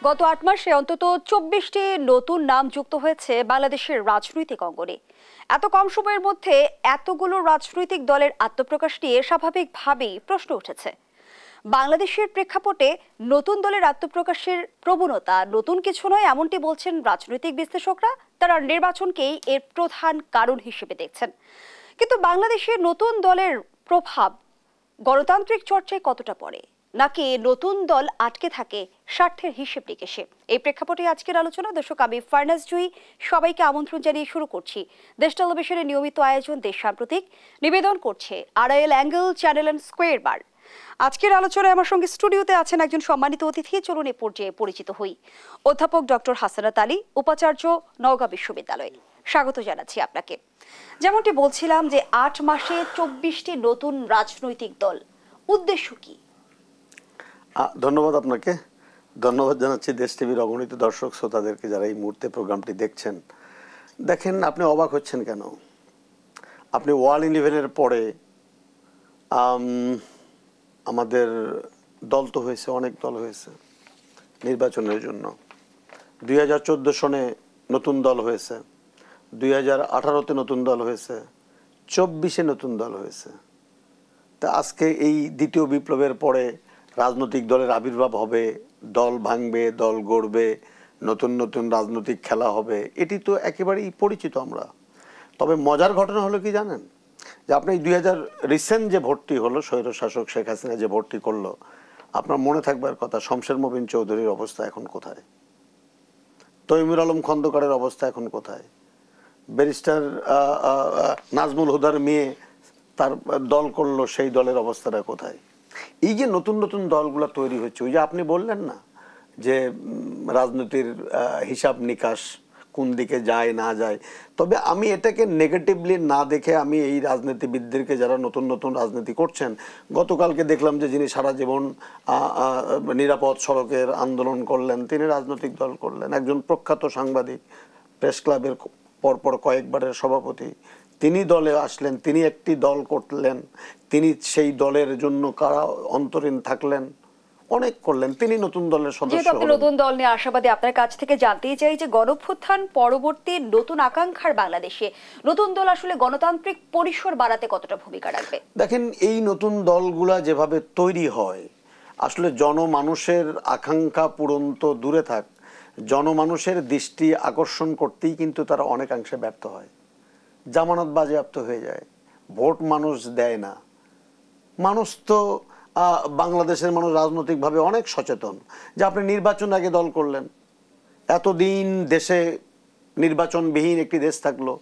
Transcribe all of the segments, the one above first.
গত ৮ মাসে অন্তত ২৪টি নতুন নাম যুক্ত হয়েছে বাংলাদেশের রাজনৈতিক অঙ্গনে। এত কম সময়ের মধ্যে এতগুলো রাজনৈতিক দলের আত্মপ্রকাশ নিয়ে স্বাভাবিকভাবেই প্রশ্ন উঠেছে। বাংলাদেশের প্রেক্ষাপটে নতুন দলের আত্মপ্রকাশের প্রবণতা নতুন কিছু নয়, এমনটি বলছেন রাজনৈতিক বিশ্লেষকরা। তারা নির্বাচনকেই এর প্রধান কারণ হিসেবে দেখছেন। কিন্তু বাংলাদেশে নতুন দলের প্রভাব গণতান্ত্রিক চর্চায় কতটা পড়ে, নাকি নতুন দল আটকে থাকে স্বার্থের হিসেব নিকেশে? এই প্রেক্ষাপটে আজকের আলোচনা। দর্শক, আমি ফারনাজ জুই সবাইকে আমন্ত্রণ জানিয়ে শুরু করছি দেশ টেলিভিশনের নিয়মিত আয়োজন দেশ সাম্প্রতিক। নিবেদন করছে Arail angle channel and square বার। আজকের আলোচনায় আমার সঙ্গে স্টুডিওতে আছেন একজন সম্মানিত অতিথি। চলুন এ পর্যায়ে পরিচিত হই। অধ্যাপক ডক্টর হাসানাত আলী, উপাচার্য, নওগাঁ বিশ্ববিদ্যালয়। স্বাগত জানাচ্ছি আপনাকে। যেমনটি বলছিলাম যে ৮ মাসে ২৪টি নতুন রাজনৈতিক দল, উদ্দেশ্য কি? ধন্যবাদ আপনাকে। ধন্যবাদ জানাচ্ছি দেশ টিভির অগণিত দর্শক শ্রোতাদেরকে যারা এই মুহূর্তে প্রোগ্রামটি দেখছেন। দেখেন, আপনি অবাক হচ্ছেন কেন? আপনি ওয়ার্ল্ড 11-এর পরে আমাদের দল তো হয়েছে, অনেক দল হয়েছে নির্বাচনের জন্য। ২০১৪ সনে নতুন দল হয়েছে, ২০১৮-তে নতুন দল হয়েছে, ২৪-এ নতুন দল হয়েছে। তা আজকে এই দ্বিতীয় বিপ্লবের পরে রাজনৈতিক দলের আবির্ভাব হবে, দল ভাঙবে, দল গড়বে, নতুন নতুন রাজনৈতিক খেলা হবে, এটি তো একেবারেই পরিচিত আমরা। তবে মজার ঘটনা হলো কি জানেন, যে আপনি ২০০০ রিসেন্ট যে ভোটটি হলো, স্বৈরশাসক শেখ হাসিনা যে ভোটটি করলো, আপনার মনে থাকবার কথা শমশের মোবিন চৌধুরীর অবস্থা এখন কোথায়, তৈমুর আলম খন্দকারের অবস্থা এখন কোথায়, ব্যারিস্টার নাজমুল হুদার মেয়ে তার দল করলো, সেই দলের অবস্থাটা কোথায়? এই যে নতুন নতুন দলগুলো তৈরি হচ্ছে, ওই যে আপনি বললেন না যে রাজনীতির হিসাব নিকাশ কোন দিকে যায় না যায়, তবে আমি এটাকে নেগেটিভলি না দেখে আমি এই রাজনীতিবিদদেরকে যারা নতুন নতুন রাজনীতি করছেন, গতকালকে দেখলাম যে যিনি সারা জীবন নিরাপদ সড়কের আন্দোলন করলেন, তিনি রাজনৈতিক দল করলেন। একজন প্রখ্যাত সাংবাদিক, প্রেস ক্লাবের পরপর কয়েকবারের সভাপতি, তিনি দলে আসলেন, তিনি একটি দল করলেন, তিনি সেই দলের জন্য কারা অন্তরীণ থাকলেন, অনেক করলেন, তিনি নতুন দলের সদস্য হলেন। নতুন দল নিয়ে আশাবাদী, আপনার কাছ থেকে জানতেই চাই যে গণঅভ্যুত্থান পরবর্তী নতুন আকাঙ্ক্ষার বাংলাদেশে নতুন দল আসলে গণতান্ত্রিক পরিসর বাড়াতে কতটা ভূমিকা রাখবে? দেখেন, এই নতুন দলগুলা যেভাবে তৈরি হয়, আসলে জনমানুষের আকাঙ্ক্ষা পূরণ তো দূরে থাক, জনমানুষের দৃষ্টি আকর্ষণ করতেই কিন্তু তারা অনেকাংশে ব্যর্থ হয়। জামানত বাজেয়াপ্ত হয়ে যায়, ভোট মানুষ দেয় না। মানুষ তো বাংলাদেশের মানুষ রাজনৈতিকভাবে অনেক সচেতন, যে আপনি নির্বাচন আগে দল করলেন, এতদিন দেশে নির্বাচনবিহীন একটি দেশ থাকলো,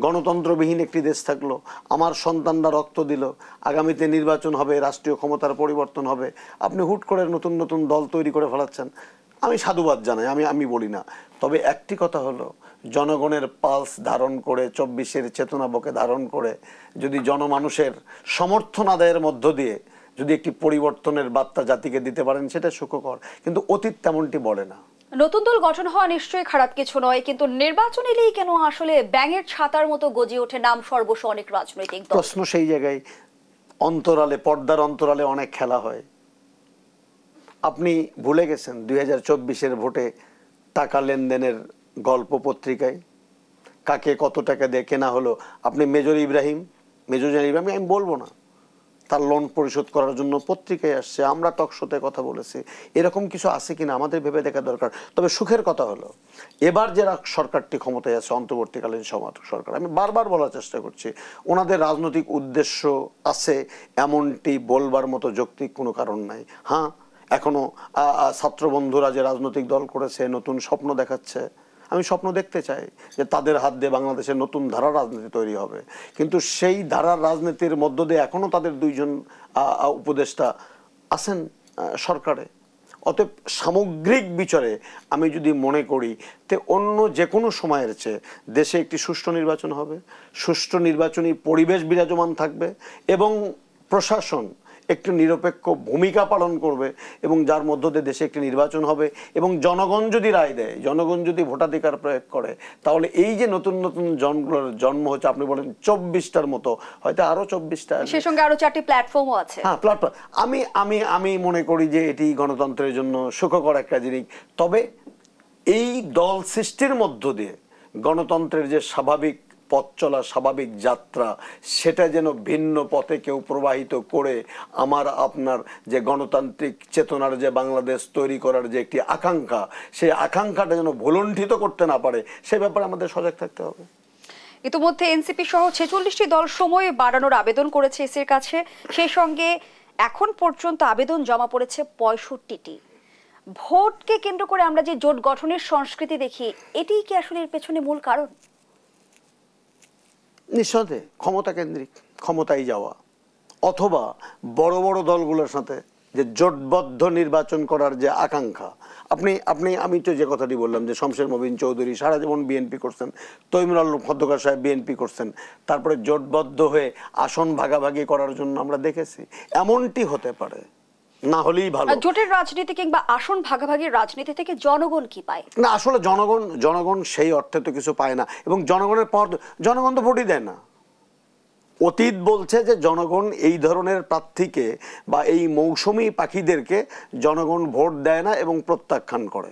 গণতন্ত্রবিহীন একটি দেশ থাকলো, আমার সন্তানরা রক্ত দিল, আগামীতে নির্বাচন হবে, রাষ্ট্রীয় ক্ষমতার পরিবর্তন হবে, আপনি হুট করে নতুন নতুন দল তৈরি করে ফেলাচ্ছেন। আমি সাধুবাদ জানাই, আমি বলি না। তবে একটি কথা হলো, জনগণের পালস ধারণ করে, ২৪-এর চেতনাবকে ধারণ করে যদি জনমানুষের সমর্থন আদায়ের মধ্য দিয়ে যদি একটি পরিবর্তনের বার্তা জাতিকে দিতে পারেন, সেটা সুখকর। কিন্তু অতীত তেমনটি বলে না। নতুন দল গঠন হওয়া নিশ্চয়ই খারাপ কিছু নয়, কিন্তু নির্বাচন এলেই কেন আসলে ব্যাঙের ছাতার মতো গজে ওঠে নাম সর্বস্ব অনেক রাজনৈতিক দল? প্রশ্ন সেই জায়গায়। অন্তরালে, পর্দার অন্তরালে অনেক খেলা হয়। আপনি ভুলে গেছেন ২০২৪-এর ভোটে টাকা লেনদেনের গল্প পত্রিকায় কাকে কত টাকা দিয়ে কেনা হলো। আপনি মেজর ইব্রাহিম, আমি বলবো না, তার লোন পরিশোধ করার জন্য পত্রিকায় আসছে, আমরা টকশোতে কথা বলেছি। এরকম কিছু আছে কিনা আমাদের ভেবে দেখা দরকার। তবে সুখের কথা হলো, এবার যারা সরকারটি ক্ষমতায় আছে, অন্তর্বর্তীকালীন সরকার, আমি বারবার বলার চেষ্টা করছি, ওনাদের রাজনৈতিক উদ্দেশ্য আছে এমনটি বলবার মতো যৌক্তিক কোনো কারণ নাই। হ্যাঁ, এখনো ছাত্র বন্ধুরা যে রাজনৈতিক দল করেছে, নতুন স্বপ্ন দেখাচ্ছে, আমি স্বপ্ন দেখতে চাই যে তাদের হাত দিয়ে বাংলাদেশের নতুন ধারার রাজনীতি তৈরি হবে। কিন্তু সেই ধারার রাজনীতির মধ্য দিয়ে এখনো তাদের দুইজন উপদেষ্টা আছেন সরকারে। অতএব সামগ্রিক বিচারে আমি যদি মনে করি তে অন্য যে কোনো সময়ের চেয়ে দেশে একটি সুষ্ঠু নির্বাচন হবে, সুষ্ঠু নির্বাচনী পরিবেশ বিরাজমান থাকবে, এবং প্রশাসন একটি নিরপেক্ষ ভূমিকা পালন করবে এবং যার মধ্য দিয়ে দেশে একটি নির্বাচন হবে এবং জনগণ যদি রায় দেয়, জনগণ যদি ভোটাধিকার প্রয়োগ করে, তাহলে এই যে নতুন নতুন জনগুলোর জন্ম হচ্ছে, আপনি বলেন 24টার মতো, হয়তো আরো 24টা, সেই সঙ্গে আরো 4টি প্ল্যাটফর্মও আছে। হ্যাঁ, প্ল্যাটফর্ম। আমি আমি আমি মনে করি যে এটি গণতন্ত্রের জন্য সুখকর একটা জিনিস। তবে এই দল সৃষ্টির মধ্য দিয়ে গণতন্ত্রের যে স্বাভাবিক পথ চলা, স্বাভাবিক যাত্রা, সেটা যেন ভিন্ন পথে কেউ প্রবাহিত করে আমার আপনার যে গণতান্ত্রিক চেতনার যে বাংলাদেশ তৈরি করার যে একটি আকাঙ্ক্ষা, সেই আকাঙ্ক্ষাটা যেন ভুলণ্ঠিত করতে না পারে, সে ব্যাপারে আমাদের সজাগ থাকতে হবে। ইতিমধ্যে এনসিপি সহ 46টি দল সময় বাড়ানোর আবেদন করেছে ইসির কাছে। সেই সঙ্গে এখন পর্যন্ত আবেদন জমা পড়েছে 65টি। ভোটকে কেন্দ্র করে আমরা যে জোট গঠনের সংস্কৃতি দেখি, এটিই কি আসলে এর পেছনে মূল কারণ? নিঃসন্দেহে ক্ষমতা কেন্দ্রিক, ক্ষমতায় যাওয়া, অথবা বড় বড় দলগুলোর সাথে যে জোটবদ্ধ নির্বাচন করার যে আকাঙ্ক্ষা। আমি তো যে কথাটি বললাম যে শমশের মবিন চৌধুরী সারা জীবন বিএনপি করছেন, তৈমুর আলম খন্দকার সাহেব বিএনপি করছেন, তারপরে জোটবদ্ধ হয়ে আসন ভাগাভাগি করার জন্য আমরা দেখেছি। এমনটি হতে পারে, না হলেই ভালো। জোটের রাজনীতি কিংবা আসন ভাগাভাগির রাজনীতি থেকে জনগণ কি পায়? না, আসলে জনগণ সেই অর্থে তো কিছু পায় না, এবং জনগণ তো ভোটই দেয় না। অতীত বলছে যে জনগণ এই ধরনের প্রার্থীকে বা এই মৌসুমী পাখিদেরকে জনগণ ভোট দেয় না এবং প্রত্যাখ্যান করে।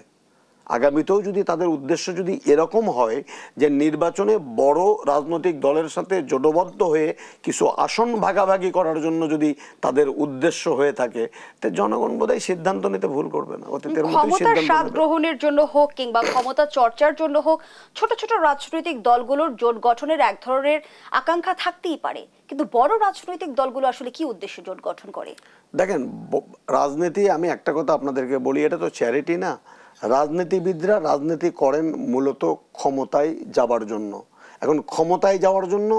আগামীতেও যদি তাদের উদ্দেশ্য যদি এরকম হয় যে নির্বাচনে বড় রাজনৈতিক দলের সাথে জোটবদ্ধ হয়ে কিছু আসন ভাগাভাগি করার জন্য যদি তাদের উদ্দেশ্য হয়ে থাকে, তো জনগণ বোধহয় সিদ্ধান্ত নিতে ভুল করবে না। অতীতের মতোই ক্ষমতার সিদ্ধান্ত স্বাদ নেবে। গ্রহণের জন্য হোক কিংবা ক্ষমতা চর্চার জন্য হোক, ছোট ছোট রাজনৈতিক দলগুলোর জোট গঠনের এক ধরনের আকাঙ্ক্ষা থাকতেই পারে, কিন্তু বড় রাজনৈতিক দলগুলো আসলে কি উদ্দেশ্যে জোট গঠন করে? দেখেন, রাজনীতি, আমি একটা কথা আপনাদেরকে বলি, এটা তো চ্যারিটি না। রাজনীতিবিদরা রাজনীতি করেন মূলত ক্ষমতায় যাবার জন্য। এখন ক্ষমতায় যাওয়ার জন্য,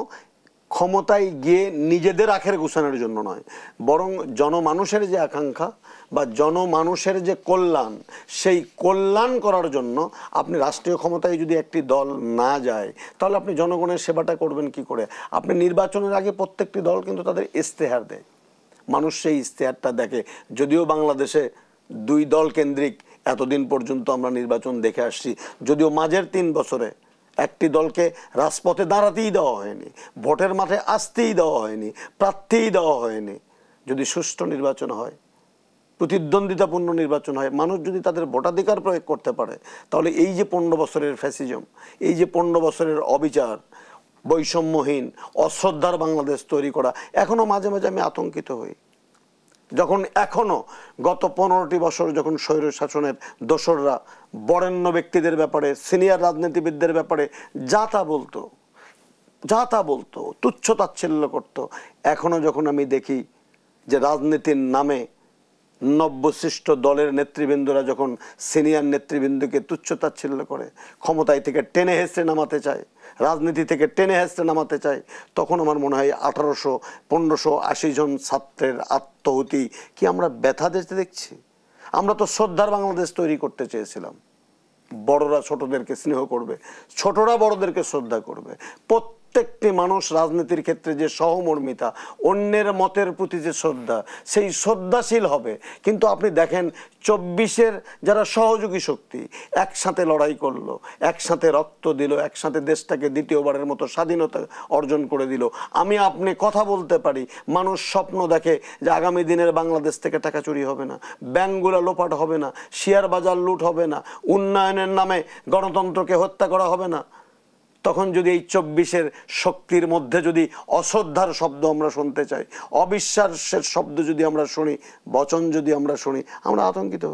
ক্ষমতায় গিয়ে নিজেদের আখের গোছানোর জন্য নয়, বরং জনমানুষের যে আকাঙ্ক্ষা বা জনমানুষের যে কল্যাণ, সেই কল্যাণ করার জন্য আপনি রাষ্ট্রীয় ক্ষমতায় যদি একটি দল না যায়, তাহলে আপনি জনগণের সেবাটা করবেন কি করে? আপনি নির্বাচনের আগে প্রত্যেকটি দল কিন্তু তাদের ইশতেহার দেয়, মানুষ সেই ইশতেহারটা দেখে। যদিও বাংলাদেশে 2 দল কেন্দ্রিক এতদিন পর্যন্ত আমরা নির্বাচন দেখে আসছি, যদিও মাঝের 3 বছরে একটি দলকে রাজপথে দাঁড়াতেই দেওয়া হয়নি, ভোটের মাঠে আসতেই দেওয়া হয়নি, প্রার্থীই দেওয়া হয়নি। যদি সুষ্ঠু নির্বাচন হয়, প্রতিদ্বন্দ্বিতাপূর্ণ নির্বাচন হয়, মানুষ যদি তাদের ভোটাধিকার প্রয়োগ করতে পারে, তাহলে এই যে 15 বছরের ফ্যাসিজম, এই যে 15 বছরের অবিচার, বৈষম্যহীন, অশ্রদ্ধার বাংলাদেশ তৈরি করা, এখনো মাঝে মাঝে আমি আতঙ্কিত হই। যখন এখনো গত 15টি বছর যখন স্বৈর শাসনের দোসররা বরেণ্য ব্যক্তিদের ব্যাপারে, সিনিয়র রাজনীতিবিদদের ব্যাপারে যা তা বলতো, তুচ্ছ তাচ্ছিল্য করতো, এখনো যখন আমি দেখি যে রাজনীতির নামে নব্যসৃষ্ট দলের নেতৃবৃন্দরা যখন সিনিয়র নেতৃবৃন্দকে তুচ্ছ তাচ্ছিল্য করে, ক্ষমতায় থেকে টেনে হেসড়ে নামাতে চায়, রাজনীতি থেকে টেনে হেসড়ে নামাতে চায়, তখন আমার মনে হয় 1580 জন ছাত্রের আত্মহতি কি আমরা ব্যথা দিতে দেখছি? আমরা তো শ্রদ্ধার বাংলাদেশ তৈরি করতে চেয়েছিলাম। বড়রা ছোটদেরকে স্নেহ করবে, ছোটরা বড়দেরকে শ্রদ্ধা করবে, প্রত্যেকটি মানুষ রাজনীতির ক্ষেত্রে যে সহমর্মিতা, অন্যের মতের প্রতি যে শ্রদ্ধা, সেই শ্রদ্ধাশীল হবে। কিন্তু আপনি দেখেন 24-এর যারা সহযোগী শক্তি একসাথে লড়াই করলো, একসাথে রক্ত দিল, একসাথে দেশটাকে দ্বিতীয়বারের মতো স্বাধীনতা অর্জন করে দিল। আমি আপনি কথা বলতে পারি, মানুষ স্বপ্ন দেখে যে আগামী দিনের বাংলাদেশ থেকে টাকা চুরি হবে না, ব্যাংকগুলো লোপাট হবে না, শেয়ার বাজার লুট হবে না, উন্নয়নের নামে গণতন্ত্রকে হত্যা করা হবে না। তখন যদি এই 24-এর শক্তির মধ্যে যদি অশ্রদ্ধার শব্দ আমরা শুনতে চাই, অবিশ্বাসের শব্দ যদি আমরা শুনি, বচন যদি আমরা শুনি, আমরা আতঙ্কিত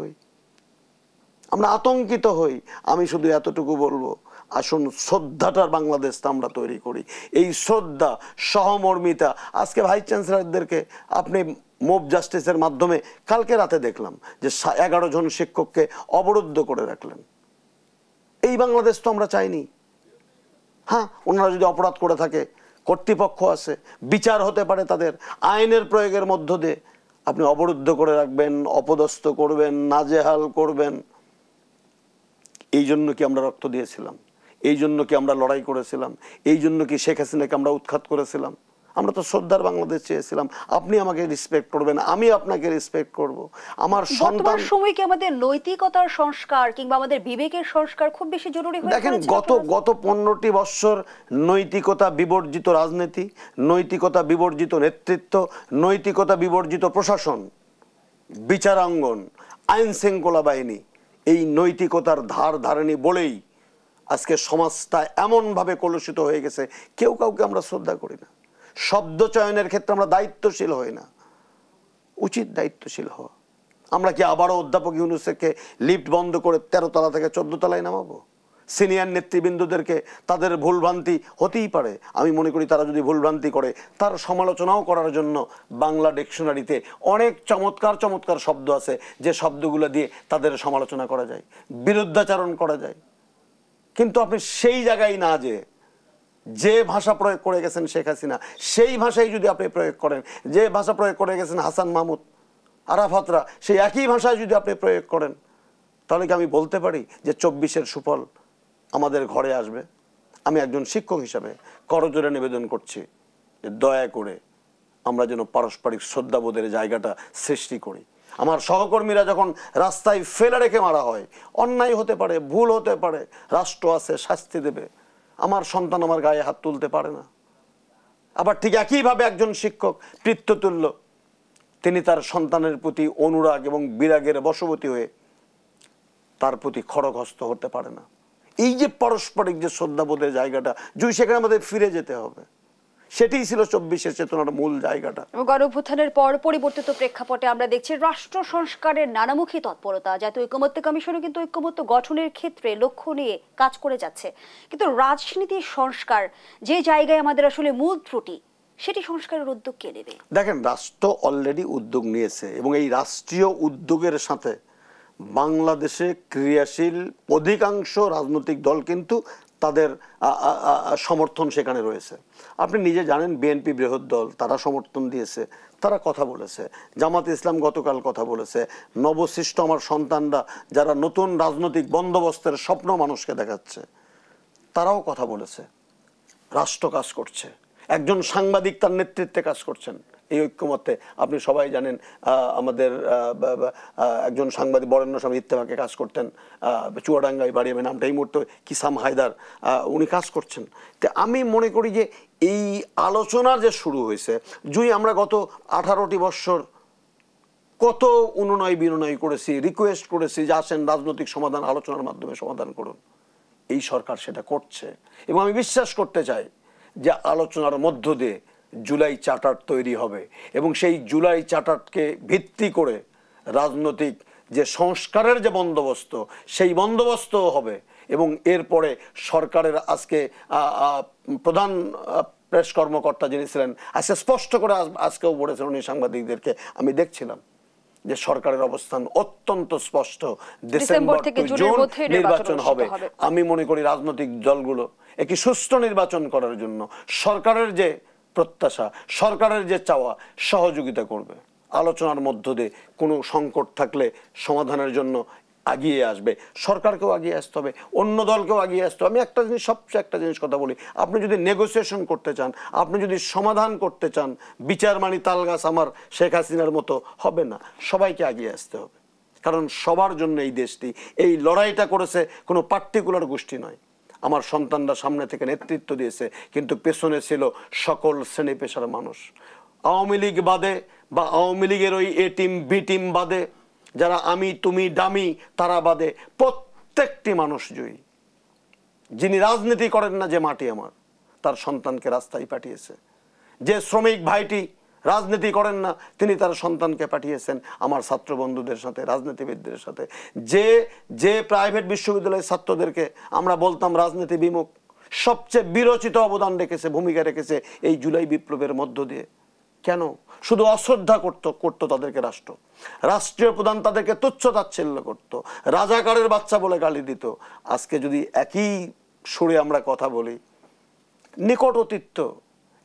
হই। আমি শুধু এতটুকু বলবো, আসুন শ্রদ্ধাটার বাংলাদেশটা আমরা তৈরি করি। এই শ্রদ্ধা, সহমর্মিতা, আজকে ভাইস চ্যান্সেলরদেরকে আপনি মোব জাস্টিসের মাধ্যমে কালকে রাতে দেখলাম যে 11 জন শিক্ষককে অবরুদ্ধ করে রাখলেন। এই বাংলাদেশ তো আমরা চাইনি। হ্যাঁ, ওনারা যদি অপরাধ করে থাকে, কর্তৃপক্ষ আছে, বিচার হতে পারে তাদের, আইনের প্রয়োগের মধ্য দিয়ে। আপনি অবরুদ্ধ করে রাখবেন, অপদস্থ করবেন, নাজেহাল করবেন। এই জন্য কি আমরা রক্ত দিয়েছিলাম? এই জন্য কি আমরা লড়াই করেছিলাম? এই জন্য কি শেখ হাসিনাকে আমরা উৎখাত করেছিলাম? আমরা তো শ্রদ্ধার বাংলাদেশ চেয়েছিলাম। আপনি আমাকে রেসপেক্ট করবেন, আমি আপনাকে রেসপেক্ট করব। আমার সন্তান সময় কি আমাদের নৈতিকতার সংস্কার কিংবা আমাদের বিবেকের সংস্কার খুব বেশি জরুরি হয়ে দেখেন, পড়েছে? গত 15টি বৎসর নৈতিকতা বিবর্জিত রাজনীতি, নৈতিকতা বিবর্জিত নেতৃত্ব, নৈতিকতা বিবর্জিত প্রশাসন, বিচারাঙ্গন, আইন শৃঙ্খলা বাহিনী এই নৈতিকতার ধার ধারেনি বলেই আজকে সমাজটা এমনভাবে কলুষিত হয়ে গেছে, কেউ কাউকে আমরা শ্রদ্ধা করি না। শব্দ চয়নের ক্ষেত্রে আমরা দায়িত্বশীল হই না, উচিত দায়িত্বশীল হওয়া। আমরা কি আবারও অধ্যাপক ইউনূসকে লিফট বন্ধ করে 13 তলা থেকে 14 তলায় নামাবো? সিনিয়র নেতৃবৃন্দদেরকে তাদের ভুলভ্রান্তি হতেই পারে, আমি মনে করি তারা যদি ভুলভ্রান্তি করে তার সমালোচনাও করার জন্য বাংলা ডিকশনারিতে অনেক চমৎকার চমৎকার শব্দ আছে, যে শব্দগুলো দিয়ে তাদের সমালোচনা করা যায়, বিরুদ্ধাচারণ করা যায়। কিন্তু আপনি সেই জায়গায় না যে ভাষা প্রয়োগ করে গেছেন শেখ হাসিনা, সেই ভাষাই যদি আপনি প্রয়োগ করেন, যে ভাষা প্রয়োগ করে গেছেন হাসান মাহমুদ, আরাফাতরা, সেই একই ভাষায় যদি আপনি প্রয়োগ করেন, তাহলে কি আমি বলতে পারি যে 24-এর সুফল আমাদের ঘরে আসবে? আমি একজন শিক্ষক হিসাবে করজোড়ে নিবেদন করছি যে দয়া করে আমরা যেন পারস্পরিক শ্রদ্ধাবোধের জায়গাটা সৃষ্টি করি। আমার সহকর্মীরা যখন রাস্তায় ফেলে রেখে মারা হয়, অন্যায় হতে পারে, ভুল হতে পারে, রাষ্ট্র আছে, শাস্তি দেবে। আমার সন্তান আমার গায়ে হাত তুলতে পারে না। আবার ঠিক একইভাবে একজন শিক্ষক পিতৃতুল্য, তিনি তার সন্তানের প্রতি অনুরাগ এবং বিরাগের বশবর্তী হয়ে তার প্রতি খড়গহস্ত হতে পারে না। এই যে পারস্পরিক যে শ্রদ্ধাবোধের জায়গাটা, যদি সেখানে আমাদের ফিরে যেতে হবে, সেটাই ছিল 24-এর চেতনার মূল জায়গাটা। গণঅভ্যুত্থানের পর পরিবর্তিত প্রেক্ষাপটে আমরা দেখছি রাষ্ট্র সংস্কারের নানামুখী তৎপরতা। জাতীয় ঐকমত্য কমিশনও কিন্তু ঐকমত্য গঠনের ক্ষেত্রে লক্ষ্য নিয়ে কাজ করে যাচ্ছে, কিন্তু রাজনীতির সংস্কার যে জায়গায় আমাদের আসলে মূল ত্রুটি, সেটি সংস্কারের উদ্যোগ কে নেবে? দেখেন, রাষ্ট্র অলরেডি উদ্যোগ নিয়েছে এবং এই রাষ্ট্রীয় উদ্যোগের সাথে বাংলাদেশে ক্রিয়াশীল অধিকাংশ রাজনৈতিক দল কিন্তু তাদের সমর্থন সেখানে রয়েছে। আপনি নিজে জানেন, বিএনপি বৃহৎ দল, তারা সমর্থন দিয়েছে, তারা কথা বলেছে। জামাত ইসলাম গতকাল কথা বলেছে। নবসৃষ্ট আমার সন্তানরা যারা নতুন রাজনৈতিক বন্দোবস্তের স্বপ্ন মানুষকে দেখাচ্ছে, তারাও কথা বলেছে। রাষ্ট্র কাজ করছে, একজন সাংবাদিক তার নেতৃত্বে কাজ করছেন এই ঐক্যমত্যে। আপনি সবাই জানেন, আমাদের একজন সাংবাদিক বরেণ্য স্বামী ইত্তেফাকে কাজ করতেন, চুয়াডাঙ্গায় বাড়ি, আমি নামটা এই মুহূর্তে কিসাম হায়দার, উনি কাজ করছেন। তো আমি মনে করি যে এই আলোচনা যে শুরু হয়েছে, যদি আমরা গত 18টি বৎসর কত অনুনয় বিনয় করেছি, রিকোয়েস্ট করেছি যে আসেন রাজনৈতিক সমাধান আলোচনার মাধ্যমে সমাধান করুন, এই সরকার সেটা করছে। এবং আমি বিশ্বাস করতে চাই যে আলোচনার মধ্য দিয়ে জুলাই চার্টার তৈরি হবে এবং সেই জুলাই চার্টারকে ভিত্তি করে রাজনৈতিক যে সংস্কারের যে বন্দোবস্ত, সেই বন্দোবস্তও হবে। এবং এরপরে সরকারের আজকে প্রধান প্রেস কর্মকর্তা যিনি ছিলেন, আজকে স্পষ্ট করে আজকেও বলেছেন উনি সাংবাদিকদেরকে, আমি দেখছিলাম যে সরকারের অবস্থান অত্যন্ত স্পষ্ট, ডিসেম্বর থেকে জুন নির্বাচন হবে। আমি মনে করি রাজনৈতিক দলগুলো একটি সুষ্ঠু নির্বাচন করার জন্য সরকারের যে প্রত্যাশা, সরকারের যে চাওয়া, সহযোগিতা করবে। আলোচনার মধ্য দিয়ে কোনো সংকট থাকলে সমাধানের জন্য আগিয়ে আসবে, সরকারকেও আগিয়ে আসতে হবে, অন্য দলকেও আগিয়ে আসতে হবে। আমি একটা জিনিস, সবচেয়ে একটা জিনিস কথা বলি, আপনি যদি নেগোসিয়েশন করতে চান, আপনি যদি সমাধান করতে চান, বিচার মানি তাল গাছ আমার শেখ হাসিনার মতো হবে না, সবাইকে আগিয়ে আসতে হবে। কারণ সবার জন্য এই দেশটি, এই লড়াইটা করেছে কোনো পার্টিকুলার গোষ্ঠী নয়। আমার সন্তানরা সামনে থেকে নেতৃত্ব দিয়েছে, কিন্তু পেছনে ছিল সকল শ্রেণী পেশার মানুষ। আওয়ামী লীগ বাদে বা আওয়ামী লীগের ওই এ টিম বি টিম বাদে, যারা আমি তুমি ডামি তারা বাদে, প্রত্যেকটি মানুষ জয়ী। যিনি রাজনীতি করেন না, যে মাটি আমার, তার সন্তানকে রাস্তায় পাঠিয়েছে। যে শ্রমিক ভাইটি রাজনীতি করেন না, তিনি তার সন্তানকে পাঠিয়েছেন আমার ছাত্র বন্ধুদের সাথে, রাজনীতিবিদদের সাথে। যে প্রাইভেট বিশ্ববিদ্যালয়ের ছাত্রদেরকে আমরা বলতাম রাজনীতি বিমুখ, সবচেয়ে বিরচিত অবদান রেখেছে, ভূমিকা রেখেছে এই জুলাই বিপ্লবের মধ্য দিয়ে। কেন? শুধু অশ্রদ্ধা করতো তাদেরকে রাষ্ট্র, রাষ্ট্রীয় প্রধান তাদেরকে তুচ্ছ তাচ্ছিল্য করতো, রাজাকারের বাচ্চা বলে গালি দিত। আজকে যদি একই সুরে আমরা কথা বলি, নিকট অতীত,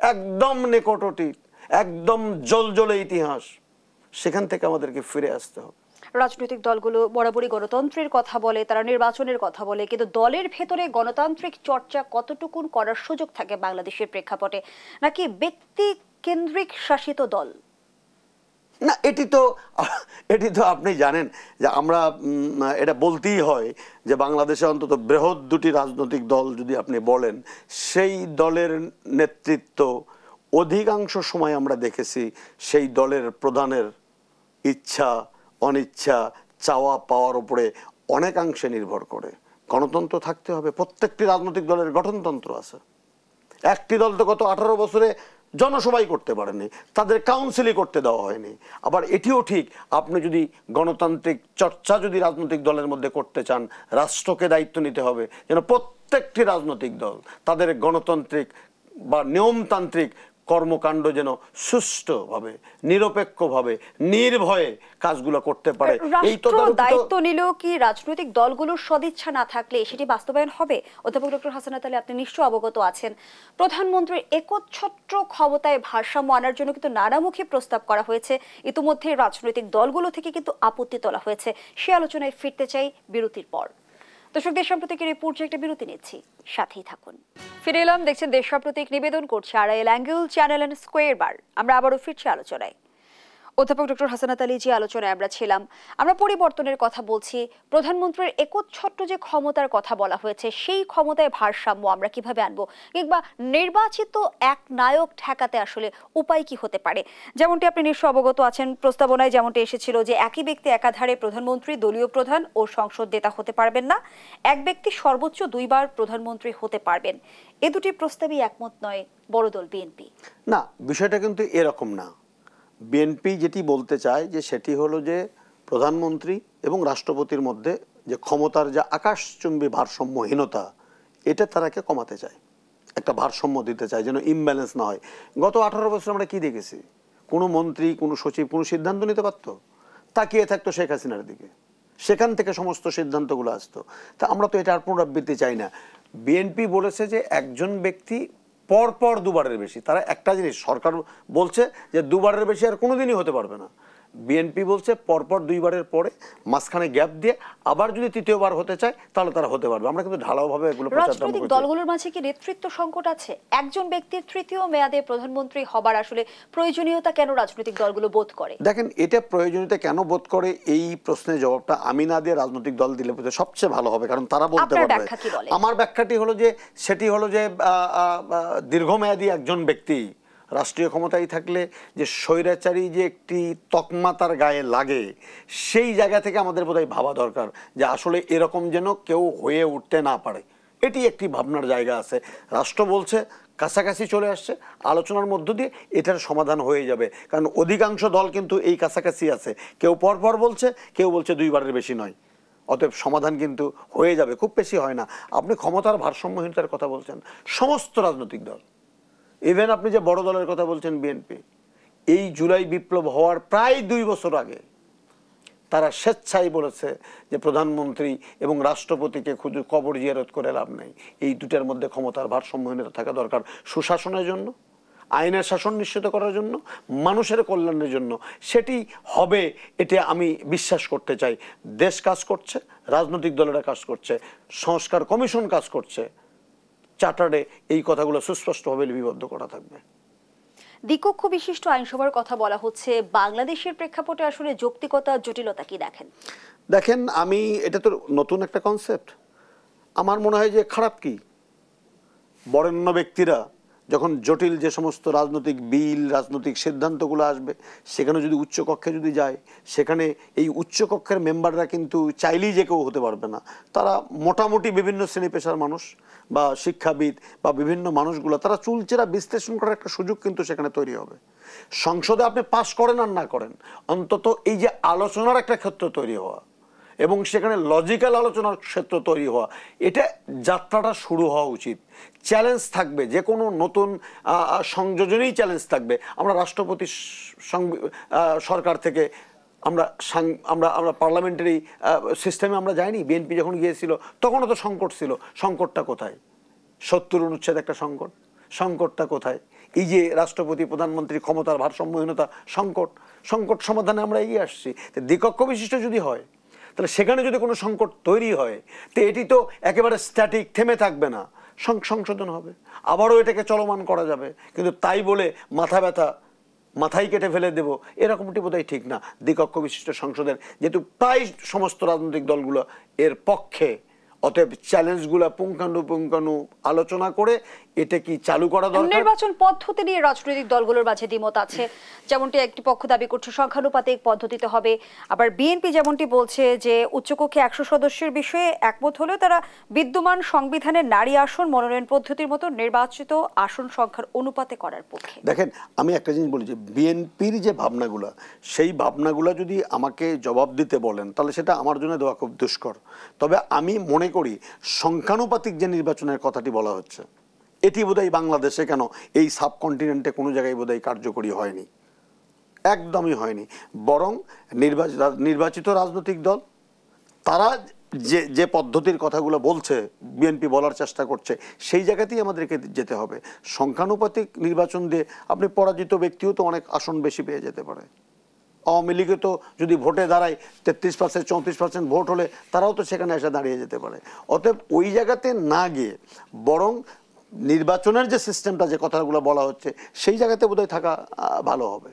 একদম নিকট অতীত, একদম জলজলে ইতিহাস, সেখান থেকে আমাদেরকে ফিরে আসতে হবে। রাজনৈতিক দলগুলো বরাবরই গণতন্ত্রের কথা বলে, তারা নির্বাচনের কথা বলে, কিন্তু দলের ভেতরে গণতান্ত্রিক চর্চা কতটুকুন করার সুযোগ থাকে বাংলাদেশের প্রেক্ষাপটে, নাকি ব্যক্তি কেন্দ্রিক শাসিত দল? না, এটি তো আপনি জানেন যে আমরা এটা বলতেই হয় যে বাংলাদেশে অন্তত বৃহৎ দুটি রাজনৈতিক দল যদি আপনি বলেন, সেই দলের নেতৃত্ব অধিকাংশ সময় আমরা দেখেছি সেই দলের প্রধানের ইচ্ছা অনিচ্ছা চাওয়া পাওয়ার উপরে অনেকাংশে নির্ভর করে। গণতন্ত্র থাকতে হবে, প্রত্যেকটি রাজনৈতিক দলের গঠনতন্ত্র আছে। একটি দল তো গত 18 বছরে জনসভাই করতে পারেনি, তাদের কাউন্সিলই করতে দেওয়া হয়নি। আবার এটিও ঠিক, আপনি যদি গণতান্ত্রিক চর্চা যদি রাজনৈতিক দলের মধ্যে করতে চান, রাষ্ট্রকে দায়িত্ব নিতে হবে যেন প্রত্যেকটি রাজনৈতিক দল তাদের গণতান্ত্রিক বা নিয়মতান্ত্রিক কর্মকাণ্ড যেন সুষ্ঠুভাবে নিরপেক্ষভাবে নির্ভয়ে কাজগুলো করতে পারে। এই তো দায়িত্ব নিলেও কি রাজনৈতিক দলগুলোর সদিচ্ছা না থাকলে সেটি বাস্তবায়ন হবে? অধ্যাপক ডক্টর হাসানাত আলী, আপনি নিশ্চয় অবগত আছেন, প্রধানমন্ত্রীর একচ্ছত্র ক্ষমতায় ভারসাম্য আনার জন্য কিন্তু নানামুখী প্রস্তাব করা হয়েছে। ইতিমধ্যে রাজনৈতিক দলগুলো থেকে কিন্তু আপত্তি তোলা হয়েছে। সে আলোচনায় ফিরতে চাই বিরতির পর। দর্শক, দেশ সাম্প্রতিকের এই পর্যায়ে একটা বিরতি নিচ্ছি, সাথেই থাকুন। ফিরে এলাম, দেখছেন দেশ সাম্প্রতিক, নিবেদন করছে Arail angle channel and square বার। আমরা আবারও ফিরছি আলোচনায়। অধ্যাপক ডক্টর হাসানাত আলী, যে আলোচনায় আমরা ছিলাম, আমরা পরিবর্তনের কথা বলছি। প্রধানমন্ত্রীর একচ্ছত্র যে ক্ষমতার কথা বলা হয়েছে, সেই ক্ষমতায় ভারসাম্য আমরা কিভাবে আনবো, কিংবা নির্বাচিত এক নায়ক ঠেকাতে আসলে উপায় কি হতে পারে? যেমনটি আপনি নিশ্চয় অবগত আছেন, প্রস্তাবনায় যেমনটি এসেছিল যে একই ব্যক্তি একাধারে প্রধানমন্ত্রী, দলীয় প্রধান ও সংসদ নেতা হতে পারবেন না, এক ব্যক্তি সর্বোচ্চ 2 বার প্রধানমন্ত্রী হতে পারবেন। এ দুটি প্রস্তাবই একমত নয় বড় দল বিএনপি। না, বিষয়টা কিন্তু এরকম না। বিএনপি যেটি বলতে চায় যে সেটি হলো যে প্রধানমন্ত্রী এবং রাষ্ট্রপতির মধ্যে যে ক্ষমতার যে আকাশচুম্বী ভারসাম্যহীনতা, এটা তারাকে কমাতে চায়, একটা ভারসাম্য দিতে চায় যেন ইমব্যালেন্স না হয়। গত 18 বছর আমরা কি দেখেছি? কোনো মন্ত্রী, কোনো সচিব কোনো সিদ্ধান্ত নিতে পারত? তাকিয়ে থাকতো শেখ হাসিনার দিকে, সেখান থেকে সমস্ত সিদ্ধান্তগুলো আসতো। তা আমরা তো এটা আর পুনরাবৃত্তি চাই না। বিএনপি বলেছে যে একজন ব্যক্তি পরপর 2 বারের বেশি, তারা একটা জিনিস, সরকার বলছে যে 2 বারের বেশি আর কোনোদিনই হতে পারবে না। বিএনপি বলছে পরপর 2 বারের পরে মাঝখানে গ্যাপ দিয়ে আবার যদি 3য় বার হতে চায় তাহলে তারা হতে পারবে। আমরা কিন্তু ঢালাওভাবে এগুলো প্রচার করছি। রাজনৈতিক দলগুলোর মাঝে কি নেতৃত্ব সংকট আছে? একজন ব্যক্তির 3য় মেয়াদে প্রধানমন্ত্রী হবার আসলে প্রয়োজনীয়তা কেন রাজনৈতিক দলগুলো বোধ করে? দেখেন, এটা প্রয়োজনীয়তা কেন বোধ করে, এই প্রশ্নের জবাবটা আমি না দিয়ে রাজনৈতিক দল দিলে সবচেয়ে ভালো হবে, কারণ তারা বলতে পারবে। আমার ব্যাখ্যাটি হলো যে সেটি হলো যে দীর্ঘমেয়াদী একজন ব্যক্তি রাষ্ট্রীয় ক্ষমতায় থাকলে যে স্বৈরাচারী যে একটি তকমা তার গায়ে লাগে, সেই জায়গা থেকে আমাদের বোধহয় ভাবা দরকার যে আসলে এরকম যেন কেউ হয়ে উঠতে না পারে। এটি একটি ভাবনার জায়গা আছে। রাষ্ট্র বলছে কাছাকাছি চলে আসছে, আলোচনার মধ্য দিয়ে এটার সমাধান হয়ে যাবে, কারণ অধিকাংশ দল কিন্তু এই কাছাকাছি আছে। কেউ পরপর বলছে, কেউ বলছে 2 বারের বেশি নয়। অতএব সমাধান কিন্তু হয়ে যাবে, খুব বেশি হয় না। আপনি ক্ষমতার ভারসাম্যহীনতার কথা বলছেন, সমস্ত রাজনৈতিক দল, ইভেন আপনি যে বড় দলের কথা বলছেন বিএনপি, এই জুলাই বিপ্লব হওয়ার প্রায় 2 বছর আগে তারা স্বেচ্ছায় বলেছে যে প্রধানমন্ত্রী এবং রাষ্ট্রপতিকে শুধু কবর জিয়ারত করে লাভ নেই, এই দুটার মধ্যে ক্ষমতার ভারসাম্যহীনতা থাকা দরকার, সুশাসনের জন্য, আইনের শাসন নিশ্চিত করার জন্য, মানুষের কল্যাণের জন্য। সেটি হবে, এটা আমি বিশ্বাস করতে চাই। দেশ কাজ করছে, রাজনৈতিক দলেরা কাজ করছে, সংস্কার কমিশন কাজ করছে, চার্টারে এই কথাগুলো সুস্পষ্টভাবে লিপিবদ্ধ করা থাকবে। দ্বিকক্ষ বিশিষ্ট আইনসভার কথা বলা হচ্ছে, বাংলাদেশের প্রেক্ষাপটে আসলে যৌক্তিকতা জটিলতা কি দেখেন? দেখেন, আমি এটা তো নতুন একটা কনসেপ্ট। আমার মনে হয় যে খারাপ কি, বরেণ্য ব্যক্তিরা যখন জটিল যে সমস্ত রাজনৈতিক বিল, রাজনৈতিক সিদ্ধান্তগুলো আসবে, সেখানে যদি উচ্চকক্ষে যদি যায়, সেখানে এই উচ্চকক্ষের মেম্বাররা কিন্তু চাইলেই যে কেউ হতে পারবে না। তারা মোটামুটি বিভিন্ন শ্রেণী পেশার মানুষ বা শিক্ষাবিদ বা বিভিন্ন মানুষগুলো, তারা চুলচেরা বিশ্লেষণ করার একটা সুযোগ কিন্তু সেখানে তৈরি হবে। সংসদে আপনি পাশ করেন আর না করেন, অন্তত এই যে আলোচনার একটা ক্ষেত্র তৈরি হওয়া এবং সেখানে লজিক্যাল আলোচনার ক্ষেত্র তৈরি হওয়া, এটা যাত্রাটা শুরু হওয়া উচিত। চ্যালেঞ্জ থাকবে, যে কোনো নতুন সংযোজনেই চ্যালেঞ্জ থাকবে। আমরা রাষ্ট্রপতি সরকার থেকে আমরা আমরা পার্লামেন্টারি সিস্টেমে আমরা যাইনি। বিএনপি যখন গিয়েছিল তখনও তো সংকট ছিল। সংকটটা কোথায়? 70 অনুচ্ছেদ একটা সংকট, সংকটটা কোথায়? এই যে রাষ্ট্রপতি প্রধানমন্ত্রী ক্ষমতার ভারসাম্যহীনতা, সংকট সমাধানে আমরা এগিয়ে আসছি। দ্বিকক্ষ বিশিষ্ট যদি হয়, তাহলে সেখানে যদি কোনো সংকট তৈরি হয়, তো এটি তো একেবারে স্ট্যাটিক, থেমে থাকবে না, সংশোধন হবে, আবারও এটাকে চলমান করা যাবে। কিন্তু তাই বলে মাথা ব্যথা, মাথায় কেটে ফেলে দেব, এরকমটি বোধহয় ঠিক না। দ্বিকক্ষ বিশিষ্ট সংসদের যেহেতু প্রায় সমস্ত রাজনৈতিক দলগুলো এর পক্ষে, অতএব চ্যালেঞ্জগুলো পুঙ্খানু আলোচনা করে এটা কি চালু করা দরকার। নির্বাচন পদ্ধতি নিয়ে রাজনৈতিক দলগুলোর মাঝে দ্বিমত আছে। যেমনটি একটি পক্ষ দাবি করছে সংখ্যানুপাতিক পদ্ধতিতে হবে, আবার বিএনপি যেমনটি বলছে যে উচ্চকক্ষে 100 সদস্যের বিষয়ে একমত হলেও তারা বিদ্যমান সংবিধানের নারী আসন মনোনয়ন পদ্ধতির মতো নির্বাচিত আসন সংখ্যার অনুপাতে করার পক্ষে। দেখেন, আমি একটা জিনিস বলি যে বিএনপির যে ভাবনাগুলো, সেই ভাবনাগুলো যদি আমাকে জবাব দিতে বলেন, তাহলে সেটা আমার জন্য দেওয়া খুব দুষ্কর। তবে আমি মনে করি সংখ্যানুপাতিক যে নির্বাচনের কথাটি বলা হচ্ছে, এটি বোধহয় বাংলাদেশে কেন এই সাবকন্টিনেন্টে কোনো জায়গায় বোধহয় কার্যকরী হয়নি, একদমই হয়নি। বরং নির্বাচিত রাজনৈতিক দল তারা যে পদ্ধতির কথাগুলো বলছে, বিএনপি বলার চেষ্টা করছে, সেই জায়গাতেই আমাদেরকে যেতে হবে। সংখ্যানুপাতিক নির্বাচন দিয়ে আপনি পরাজিত ব্যক্তিও তো অনেক আসন বেশি পেয়ে যেতে পারে। আওয়ামী লীগে তো যদি ভোটে দাঁড়ায় 33%, 34% ভোট হলে তারাও তো সেখানে এসে দাঁড়িয়ে যেতে পারে। অতএব ওই জায়গাতে না গিয়ে বরং নির্বাচনের যে সিস্টেমটা, যে কথাগুলো বলা হচ্ছে, সেই জায়গাতে বোধহয় থাকা ভালো হবে।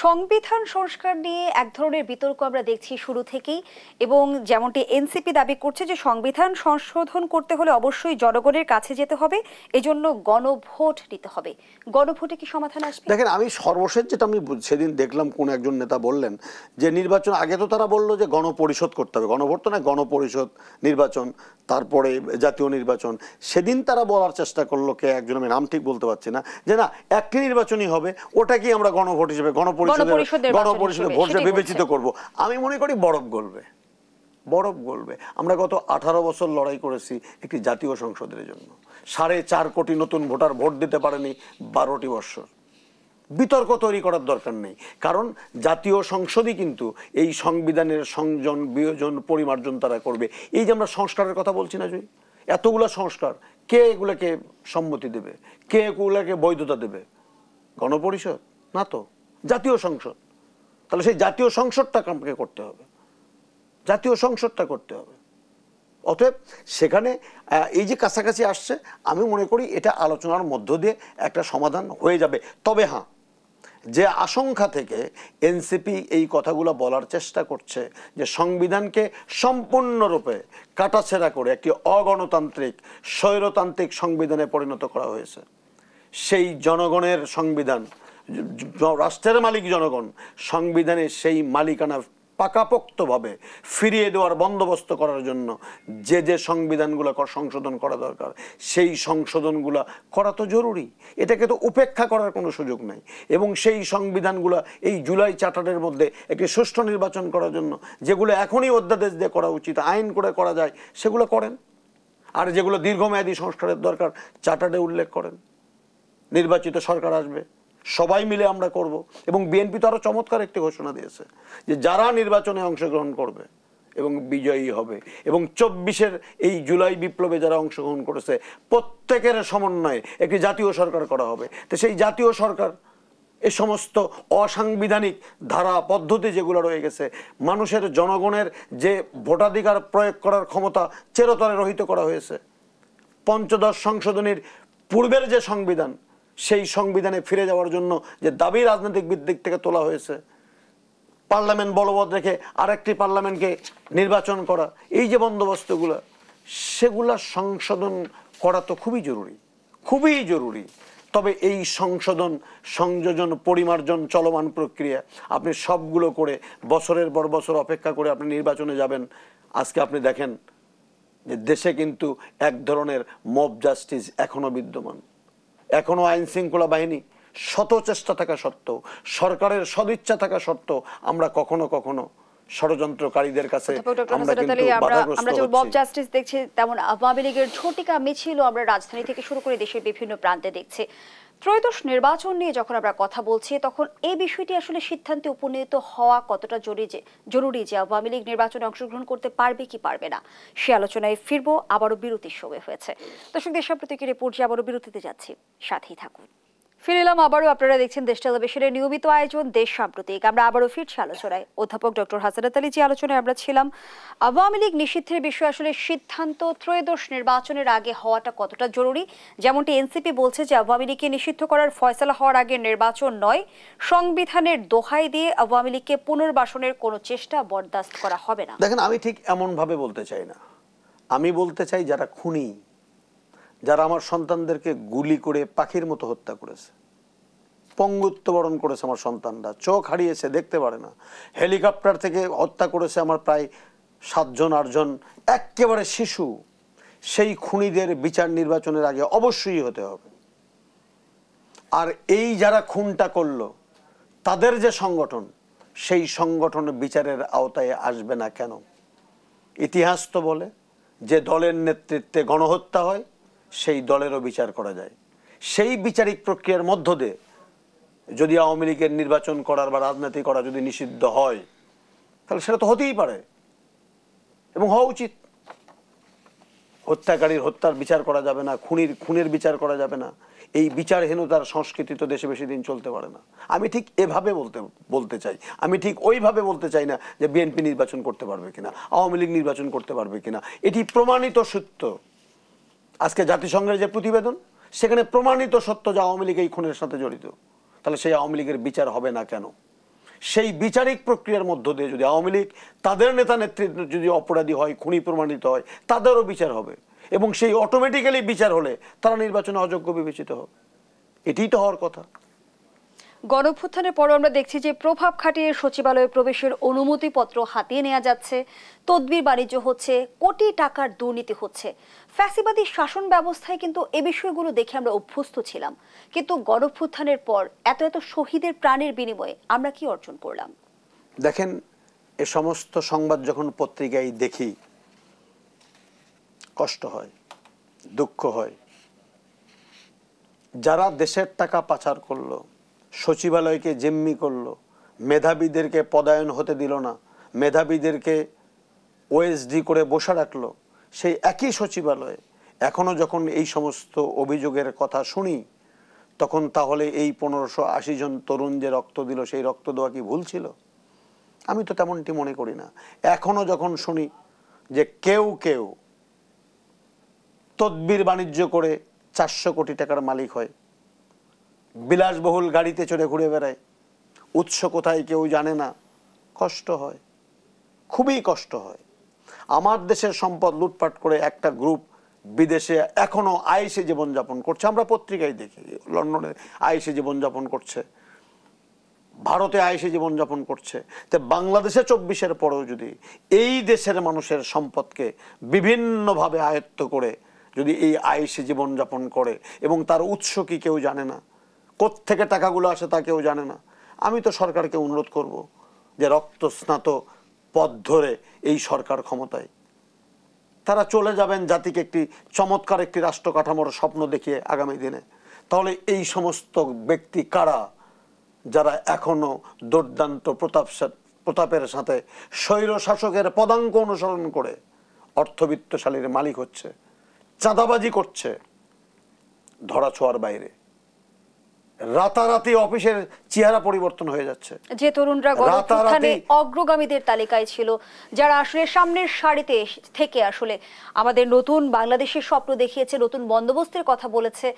সংবিধান সংস্কার নিয়ে এক ধরনের বিতর্ক আমরা দেখছি শুরু থেকেই, এবং যেমনটি এনসিপি দাবি করছে যে সংবিধান সংশোধন করতে হলে অবশ্যই জনগণের কাছে যেতে হবে, এজন্য গণভোট নিতে হবে। গণভোটে কি সমাধান আসবে? দেখেন, আমি সর্বশেষ যেটা আমি সেদিন দেখলাম, কোন একজন নেতা বললেন যে নির্বাচন আগে তো তারা বললো যে গণপরিষদ করতে হবে, গণভোট তো না, গণপরিষদ নির্বাচন, তারপরে জাতীয় নির্বাচন। সেদিন তারা বলার চেষ্টা করলো, কে একজন, আমি নাম ঠিক বলতে পারছি না, যে না, একটি নির্বাচনই হবে, ওটাকেই আমরা গণভোট হিসেবে, গণপরিষদে ভোট বিবেচিত করব। আমি মনে করি বরফ গলবে। আমরা গত 18 বছর লড়াই করেছি একটি জাতীয় সংসদের জন্য। 4.5 কোটি নতুন ভোটার ভোট দিতে পারেনি 12টি বছর। বিতর্ক তৈরি করার দরকার নেই, কারণ জাতীয় সংসদই কিন্তু এই সংবিধানের সংযোজন, বিয়োজন, পরিমার্জন তারা করবে। এই যে আমরা সংস্কারের কথা বলছি না, জয়ী, এতগুলা সংস্কার, কে এগুলোকে সম্মতি দেবে, কে এগুলোকে বৈধতা দেবে? গণপরিষদ না তো, জাতীয় সংসদ। তাহলে সেই জাতীয় সংসদটাকে আমাকে করতে হবে, অতএব সেখানে এই যে কাছাকাছি আসছে, আমি মনে করি এটা আলোচনার মধ্য দিয়ে একটা সমাধান হয়ে যাবে। তবে হ্যাঁ, যে আশঙ্কা থেকে এনসিপি এই কথাগুলো বলার চেষ্টা করছে যে সংবিধানকে সম্পূর্ণরূপে কাটাছেঁড়া করে একটি অগণতান্ত্রিক, স্বৈরতান্ত্রিক সংবিধানে পরিণত করা হয়েছে, সেই জনগণের সংবিধান, রাষ্ট্রের মালিক জনগণ, সংবিধানে সেই মালিকানা পাকাপোক্তভাবে ফিরিয়ে দেওয়ার বন্দোবস্ত করার জন্য যে সংবিধানগুলো সংশোধন করা দরকার, সেই সংশোধনগুলো করা তো জরুরি। এটাকে তো উপেক্ষা করার কোনো সুযোগ নাই। এবং সেই সংবিধানগুলো এই জুলাই চার্টারের মধ্যে একটি সুষ্ঠু নির্বাচন করার জন্য যেগুলো এখনই অধ্যাদেশ দিয়ে করা উচিত, আইন করে করা যায়, সেগুলো করেন। আর যেগুলো দীর্ঘমেয়াদী সংস্কারের দরকার, চার্টারে উল্লেখ করেন। নির্বাচিত সরকার আসবে, সবাই মিলে আমরা করব। এবং বিএনপি তো আরো চমৎকার একটি ঘোষণা দিয়েছে যে যারা নির্বাচনে অংশগ্রহণ করবে এবং বিজয়ী হবে, এবং 24-এর এই জুলাই বিপ্লবে যারা অংশগ্রহণ করেছে, প্রত্যেকের সমন্বয়ে একটি জাতীয় সরকার করা হবে। তো সেই জাতীয় সরকার এই সমস্ত অসাংবিধানিক ধারা পদ্ধতি যেগুলো রয়ে গেছে, মানুষের, জনগণের যে ভোটাধিকার প্রয়োগ করার ক্ষমতা চিরতরে রহিত করা হয়েছে, পঞ্চদশ সংশোধনীর পূর্বের যে সংবিধান, সেই সংবিধানে ফিরে যাওয়ার জন্য যে দাবি রাজনৈতিক দিক থেকে তোলা হয়েছে, পার্লামেন্ট বলবৎ রেখে আরেকটি পার্লামেন্টকে নির্বাচন করা, এই যে বন্দোবস্তগুলো, সেগুলা সংশোধন করা তো খুবই জরুরি। তবে এই সংশোধন, সংযোজন, পরিমার্জন চলমান প্রক্রিয়া। আপনি সবগুলো করে বছরের পর বছর অপেক্ষা করে আপনি নির্বাচনে যাবেন। আজকে আপনি দেখেন যে দেশে কিন্তু এক ধরনের মব জাস্টিস এখনো বিদ্যমান। এখনো আইন শৃঙ্খলা বাহিনী শত চেষ্টা থাকা সত্ত্বেও, সরকারের সদিচ্ছা থাকা সত্ত্বেও, আমরা কখনো ষড়যন্ত্রকারীদের কাছে আমরা যে মব জাস্টিস দেখছি, তেমন আওয়ামী লীগের ঝটিকা মিছিল আমরা রাজধানী থেকে শুরু করে দেশের বিভিন্ন প্রান্তে দেখছি। ত্রয়োদশ নির্বাচন নিয়ে যখন আমরা কথা বলছি তখন এই বিষয়টি আসলে সিদ্ধান্তে উপনীত হওয়া কতটা জরুরি যে আওয়ামী লীগ নির্বাচনে অংশগ্রহণ করতে পারবে কি পারবে না সে আলোচনায় ফিরবো। আবারও বিরতির সময় হয়েছে। দর্শক, দেশ সাম্প্রতিক রিপোর্টে আবারও বিরতিতে যাচ্ছি, সাথেই থাকুন। ফিরে এলাম আবারও। আপনারা দেখছেন দেশ টেলিভিশনের নিয়মিত আয়োজন দেশ সাম্প্রতিক। আমরা আবারও ফিরছি আলোচনায়। অধ্যাপক ডক্টর হাসানাত আলী যে আলোচনায় আমরা ছিলাম, আওয়ামী লীগ নিষিদ্ধের বিষয়ে আসলে সিদ্ধান্ত ত্রয়োদশ নির্বাচনের আগে হওয়াটা কতটা জরুরি। যেমনটি এনসিপি বলছে যে আওয়ামী লীগকে নিষিদ্ধ করার ফয়সালা হওয়ার আগে নির্বাচন নয়, সংবিধানের দোহাই দিয়ে আওয়ামী লীগকে পুনর্বাসনের কোনো চেষ্টা বরদাস্ত করা হবে না। দেখেন, আমি ঠিক এমন ভাবে বলতে চাই না। আমি বলতে চাই যারা খুনি, যারা আমার সন্তানদেরকে গুলি করে পাখির মতো হত্যা করেছে, পঙ্গুত্ব বরণ করেছে, আমার সন্তানরা চোখ হারিয়েছে, দেখতে পারে না, হেলিকপ্টার থেকে হত্যা করেছে আমার প্রায় 7 জন 8 জন একেবারে শিশু, সেই খুনিদের বিচার নির্বাচনের আগে অবশ্যই হতে হবে। আর এই যারা খুনটা করলো তাদের যে সংগঠন, সেই সংগঠন বিচারের আওতায় আসবে না কেন? ইতিহাস তো বলে যে দলের নেতৃত্বে গণহত্যা হয় সেই দলেরও বিচার করা যায়। সেই বিচারিক প্রক্রিয়ার মধ্য দিয়ে যদি আওয়ামী লীগের নির্বাচন করার বা রাজনীতি করা যদি নিষিদ্ধ হয়, তাহলে সেটা তো হতেই পারে এবং হওয়া উচিত। হত্যাকারীর হত্যার বিচার করা যাবে না, খুনের বিচার করা যাবে না। এই বিচারহীনতার সংস্কৃতি তো দেশে বেশি দিন চলতে পারে না। আমি ঠিক এভাবে বলতে চাই। আমি ঠিক ওইভাবে বলতে চাই না যে বিএনপি নির্বাচন করতে পারবে কিনা, আওয়ামী লীগ নির্বাচন করতে পারবে কিনা। এটি প্রমাণিত সত্য। আজকে জাতিসংঘের যে প্রতিবেদন, সেখানে প্রমাণিত সত্য যে আওয়ামী লীগ এই খুনের সাথে জড়িত। তাহলে সেই আওয়ামী লীগের বিচার হবে না কেন? সেই বিচারিক প্রক্রিয়ার মধ্য দিয়ে যদি আওয়ামী লীগ তাদের নেতা নেতৃত্ব যদি অপরাধী হয়, খুনি প্রমাণিত হয়, তাদেরও বিচার হবে এবং সেই অটোমেটিক্যালি বিচার হলে তারা নির্বাচনে অযোগ্য বিবেচিত হবে। এটাই তো হওয়ার কথা। গণঅভ্যুত্থানের পর আমরা দেখছি যে প্রভাব খাটিয়ে সচিবালয়ে প্রবেশের অনুমতিপত্র হাতিয়ে নেওয়া যাচ্ছে, তদবির বাণিজ্য হচ্ছে, কোটি টাকার দুর্নীতি হচ্ছে। ফ্যাসিবাদী শাসন ব্যবস্থায় কিন্তু এ বিষয়গুলো দেখে আমরা অভ্যস্ত ছিলাম, কিন্তু গণঅভ্যুত্থানের পর এত এত শহীদের প্রাণের বিনিময়ে আমরা কি অর্জন করলাম? দেখেন, এ সমস্ত সংবাদ যখন পত্রিকায় দেখি কষ্ট হয়, দুঃখ হয়। যারা দেশের টাকা পাচার করলো, সচিবালয়কে জিম্মি করলো, মেধাবীদেরকে পদায়ন হতে দিল না, মেধাবীদেরকে ওএসডি করে বসে রাখলো, সেই একই সচিবালয়ে এখনো যখন এই সমস্ত অভিযোগের কথা শুনি, তখন তাহলে এই 1580 জন তরুণ যে রক্ত দিল, সেই রক্ত দেওয়া কি ভুল ছিল? আমি তো তেমনটি মনে করি না। এখনো যখন শুনি যে কেউ কেউ তদবির বাণিজ্য করে 400 কোটি টাকার মালিক হয়, বিলাসবহুল গাড়িতে চড়ে ঘুরে বেড়ায়, উৎস কোথায় কেউ জানে না, কষ্ট হয়, খুবই কষ্ট হয়। আমার দেশের সম্পদ লুটপাট করে একটা গ্রুপ বিদেশে এখনো আয়েশে জীবনযাপন করছে, আমরা পত্রিকায় দেখি। লন্ডনে আয়েশে জীবনযাপন করছে, ভারতে আয়েশে জীবনযাপন করছে। তো বাংলাদেশে 24-এর পরেও যদি এই দেশের মানুষের সম্পদকে বিভিন্নভাবে আয়ত্ত করে যদি এই আয়েশে জীবনযাপন করে এবং তার উৎস কি কেউ জানে না, কোত্থেকে টাকাগুলো আসে তা কেউ জানে না, আমি তো সরকারকে অনুরোধ করব যে রক্তস্নাত পথ ধরে এই সরকার ক্ষমতায়, তারা চলে যাবেন জাতিকে একটি চমৎকার একটি রাষ্ট্র কাঠামোর স্বপ্ন দেখিয়ে আগামী দিনে। তাহলে এই সমস্ত ব্যক্তি কারা যারা এখনো দুর্দান্ত প্রতাপের সাথে স্বৈর শাসকের পদাঙ্ক অনুসরণ করে অর্থবিত্তশালীর মালিক হচ্ছে, চাঁদাবাজি করছে, ধরাছোঁয়ার বাইরে, রাতারাতি অফিসের চেহারা পরিবর্তন হয়ে যাচ্ছে। যে তরুণরা গণঅভ্যুত্থানে অগ্রগামীদের তালিকায় ছিল, যারা আসলে সামনের সারিতে থেকে আসলে আমাদের নতুন বাংলাদেশের স্বপ্ন দেখিয়েছে, নতুন বন্দোবস্তের কথা বলেছে,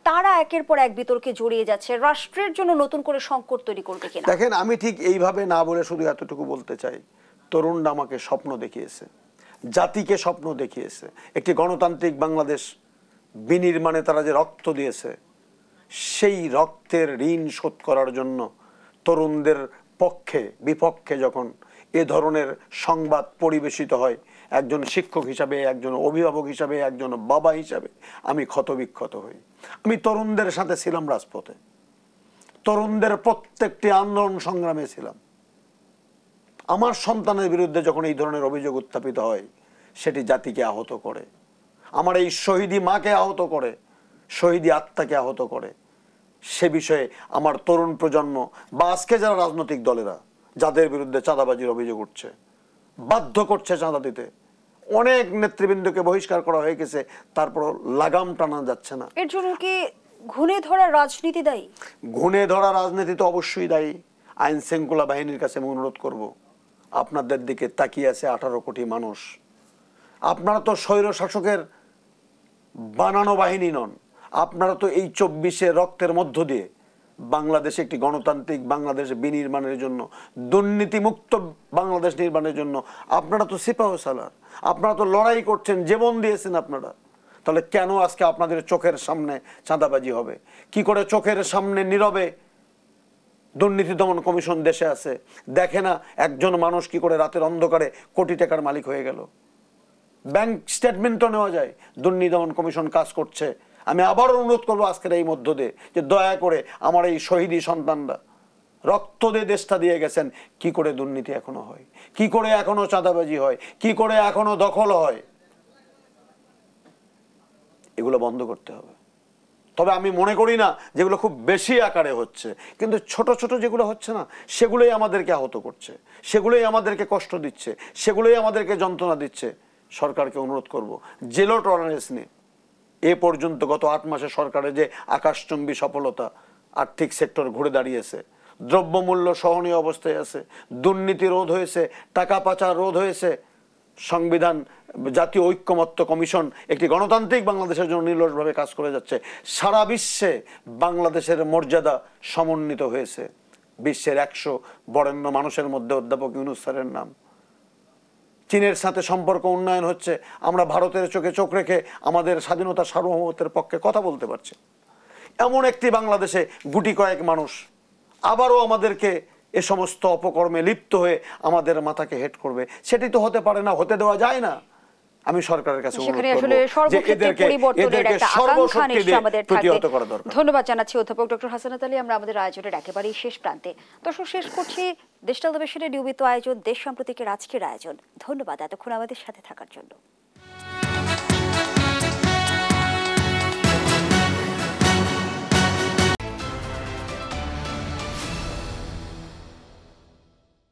তারা একের পর এক বিতর্কে জড়িয়ে যাচ্ছে। রাষ্ট্রের জন্য নতুন করে সংকট তৈরি করবে কিনা? দেখেন, আমি ঠিক এইভাবে না বলে শুধু এতটুকু বলতে চাই, তরুণরা আমাকে স্বপ্ন দেখিয়েছে, জাতিকে স্বপ্ন দেখিয়েছে, একটি গণতান্ত্রিক বাংলাদেশ বিনির্মাণে তারা যে রক্ত দিয়েছে, সেই রক্তের ঋণ শোধ করার জন্য তরুণদের পক্ষে বিপক্ষে যখন এ ধরনের সংবাদ পরিবেশিত হয়, একজন শিক্ষক হিসাবে, একজন অভিভাবক হিসাবে, একজন বাবা হিসাবে আমি ক্ষতবিক্ষত হই। আমি তরুণদের সাথে ছিলাম রাজপথে, তরুণদের প্রত্যেকটি আন্দোলন সংগ্রামে ছিলাম। আমার সন্তানের বিরুদ্ধে যখন এই ধরনের অভিযোগ উত্থাপিত হয়, সেটি জাতিকে আহত করে, আমার এই শহীদি মাকে আহত করে, শহীদি আত্মাকে আহত করে। সে বিষয়ে আমার তরুণ প্রজন্ম বা আজকে যারা রাজনৈতিক দলেরা যাদের বিরুদ্ধে চাঁদাবাজির অভিযোগ উঠছে, বাধ্য করছে চাঁদা দিতে, অনেক নেতৃবৃন্দকে বহিষ্কার করা হয়ে গেছে, তারপর লাগাম টানা যাচ্ছে না। এর জন্য কি ঘুণে ধরা রাজনীতি দায়ী? ঘুণে ধরা রাজনীতি তো অবশ্যই দায়ী। আইন শৃঙ্খলা বাহিনীর কাছে আমি অনুরোধ করব, আপনাদের দিকে তাকিয়ে আছে 18 কোটি মানুষ। আপনারা তো স্বৈর শাসকের বানানো বাহিনী নন। আপনারা তো এই 24 রক্তের মধ্য দিয়ে বাংলাদেশে একটি গণতান্ত্রিক বাংলাদেশ বিনির্মাণের জন্য, দুর্নীতিমুক্ত বাংলাদেশ নির্মাণের জন্য আপনারা তো সিপাহসালার, আপনারা তো লড়াই করছেন, জীবন দিয়েছেন আপনারা। তাহলে কেন আজকে আপনাদের চোখের সামনে চাঁদাবাজি হবে? কি করে চোখের সামনে নীরবে দুর্নীতি দমন কমিশন দেশে আছে, দেখে না একজন মানুষ কি করে রাতের অন্ধকারে কোটি টাকার মালিক হয়ে গেল? ব্যাংক স্টেটমেন্টও নেওয়া যায়, দুর্নীতি দমন কমিশন কাজ করছে। আমি আবার অনুরোধ করবো আজকের এই মধ্য দিয়ে যে দয়া করে আমার এই শহীদী সন্তানরা রক্ত দিয়ে দেশটা দিয়ে গেছেন, কি করে দুর্নীতি এখনো হয়, কি করে এখনো চাঁদাবাজি হয়, কি করে এখনো দখল হয়, এগুলো বন্ধ করতে হবে। তবে আমি মনে করি না যেগুলো খুব বেশি আকারে হচ্ছে, কিন্তু ছোট ছোট যেগুলো হচ্ছে না, সেগুলোই আমাদেরকে আহত করছে, সেগুলোই আমাদেরকে কষ্ট দিচ্ছে, সেগুলোই আমাদেরকে যন্ত্রণা দিচ্ছে। সরকারকে অনুরোধ করব, জিরো টলারেন্স নিয়ে এ পর্যন্ত গত 8 মাসে সরকারের যে আকাশচুম্বী সফলতা, আর্থিক সেক্টর ঘুরে দাঁড়িয়েছে, দ্রব্যমূল্য সহনীয় অবস্থায় আছে, দুর্নীতি রোধ হয়েছে, টাকা পাচার রোধ হয়েছে, সংবিধান জাতীয় ঐক্যমত্য কমিশন একটি গণতান্ত্রিক বাংলাদেশের জন্য নির্লসভাবে কাজ করে যাচ্ছে। সারা বিশ্বে বাংলাদেশের মর্যাদা সমুন্নীত হয়েছে। বিশ্বের 100 বরেণ্য মানুষের মধ্যে অধ্যাপক ইউনূস স্যারের নাম। চীনের সাথে সম্পর্ক উন্নয়ন হচ্ছে, আমরা ভারতের চোখে চোখ রেখে আমাদের স্বাধীনতা সার্বভৌমত্বের পক্ষে কথা বলতে পারছি। এমন একটি বাংলাদেশে গুটি কয়েক মানুষ আবারও আমাদেরকে এ সমস্ত অপকর্মে লিপ্ত হয়ে আমাদের মাথাকে হেট করবে, সেটি তো হতে পারে না, হতে দেওয়া যায় না। আমি সরকারের কাছে অনুরোধ করব যে এদেরকে সর্বশক্তি দিয়ে প্রতিহত করা দরকার। ধন্যবাদ জানাচ্ছি অধ্যাপক ডক্টর হাসানাত আলী। আমরা আমাদের আয়োজনের একেবারেই শেষ প্রান্তে। দর্শক, শেষ করছি দেশ টেলিভিশনের নিয়মিত আয়োজন দেশ সাম্প্রতিকের আজকের আয়োজন। ধন্যবাদ এতক্ষণ আমাদের সাথে থাকার জন্য।